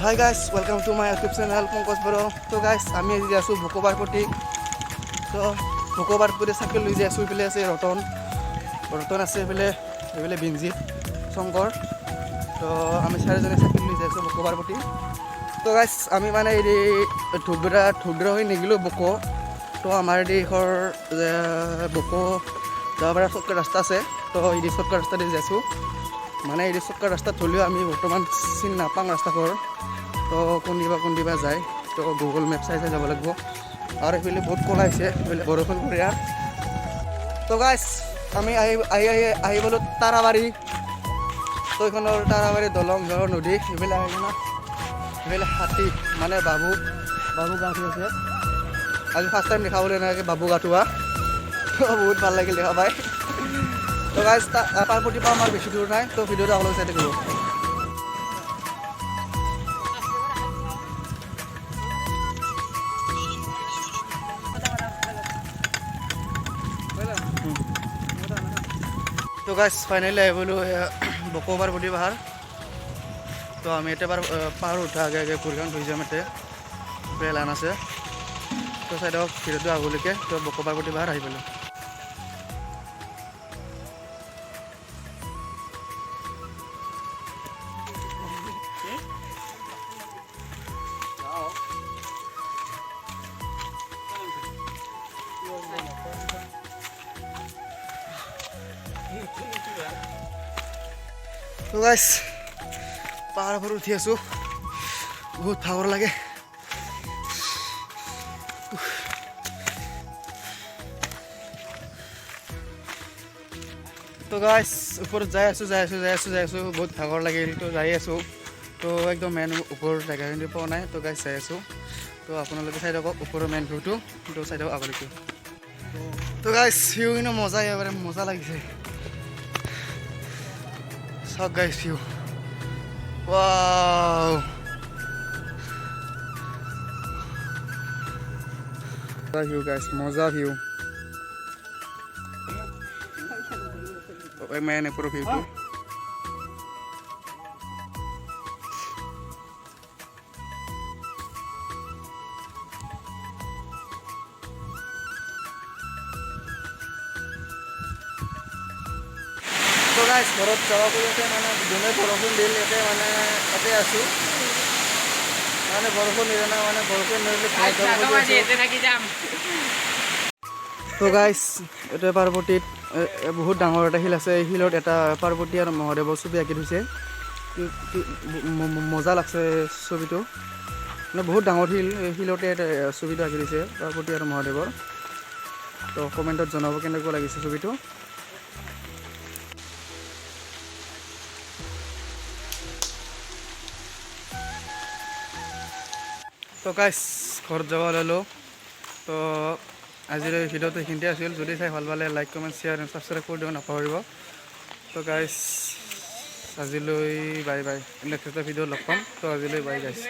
Hi guys, welcome to my YouTube channel Pankaj Bro. So guys, আমি আজি আছো ভুকবাৰ প্ৰতি। তো ভুকবাৰ প্ৰতি চাইকেল লৈ যাই আছো, ইফালে আছে ৰতন আছে, এইফালে বিঞ্জিত শংকৰ। তো আমি চাৰিজনে চাইকেল লৈ যাই আছো ভুকবাৰ প্ৰতি। তো গাইছ আমি মানে এই ধুবৰা হৈ নেগিলো বকো। তো আমাৰ এইখৰ বকো যাব পৰা চৰ্টকাট ৰাস্তা আছে। তো এই চৰ্টকাট ৰাস্তা দি যাইছো, মানে এই চৰ্টকাট ৰাস্তাত হ'লেও আমি বৰ্তমান চিনি নাপাওঁ ৰাস্তাঘৰ। তো কোনদিবা যায়, তো গুগল মেপ চাই যাব লাগিব। আৰু এইফালে বহুত ক'লা হৈছে, এইফালে বৰষুণ পৰি আৰু। তো গাইছ আমি আহি পালোঁ তাৰাবাৰী। তো এইখনৰ তাৰাবাৰী দলং জৰ নদী, এইফালে আহি না এইফালে হাতী মানে বাবু গাঁঠি আছে। আজি ফাৰ্ষ্ট টাইম দেখা পালোঁ এনেকৈ বাবু গাঁঠোৱা। তো বহুত ভাল লাগিল দেখা পাই। তো গাইছ তাৰ প্ৰতি পাম আৰু বেছি দূৰ নাই। তো ভিডিঅ'টো আপোনালোকে চাই থাকিব। তো গাইছ ফাইনেলি আহি গ'লোঁ বকোবাৰ প্ৰতি পাহাৰ। তো আমি এতিয়া পাহাৰ উঠা আগে ভৰিখন ধুই যাম। এতিয়া লাইন আছে। তো চাই দিয়ক ভিডিঅ'টো আগলৈকে। তো বকোবাৰ প্ৰতি পাহাৰ আহি পালোঁ। তো গাইছ পাহাৰৰ পৰা উঠি আছোঁ, বহুত ভাগৰ লাগে। তো গাইছ ওপৰত যাই আছোঁ, বহুত ভাগৰ লাগিল। তো যাই আছোঁ, তো একদম মেইন ওপৰৰ জেগাখিনি পোৱা নাই। তো গাইছ যাই আছোঁ। তো আপোনালোকে চাই থাকক ওপৰৰ মেইন ভিউটো। তো চাই থাকক আগলৈকে। তো গাইছ ভিউ কিন্তু মজা লাগিছে। চাওক গাইছ ভিউ, ৱাও। ভিউ গাইছ, মজা ভিউ। মেইন ওপৰৰ ভিউটো। তো গাইছ ঘৰত যাব খোজোতে মানে যোনে বৰষুণ দিল, ইয়াতে আছোঁ। মানে বৰষুণ নিদিলে তো গাইছ এটা পাৰ্বতীত বহুত ডাঙৰ এটা শিল আছে। এই শিলত এটা পাৰ্বতী আৰু মহাদেৱৰ ছবি আঁকি থৈছে। মজা লাগছে ছবিটো, মানে বহুত ডাঙৰ শিল। এই শিলতে এটা ছবিটো আঁকি দিছে পাৰ্বতী আৰু মহাদেৱৰ। তো কমেণ্টত জনাব কেনেকুৱা লাগিছে ছবিটো। তো গাইছ ঘৰত যাব ওলালোঁ। তো আজিৰ এই ভিডিঅ'টো এইখিনিতে আছিল। যদি চাই ভাল পালে like comment share and subscribe কৰি দিব নাপাহৰিব। তো গাইছ আজিলৈ বাই বাই। নেক্সট এটা ভিডিঅ'ত লগ পাম। তো আজিলৈ বাই গাইছ।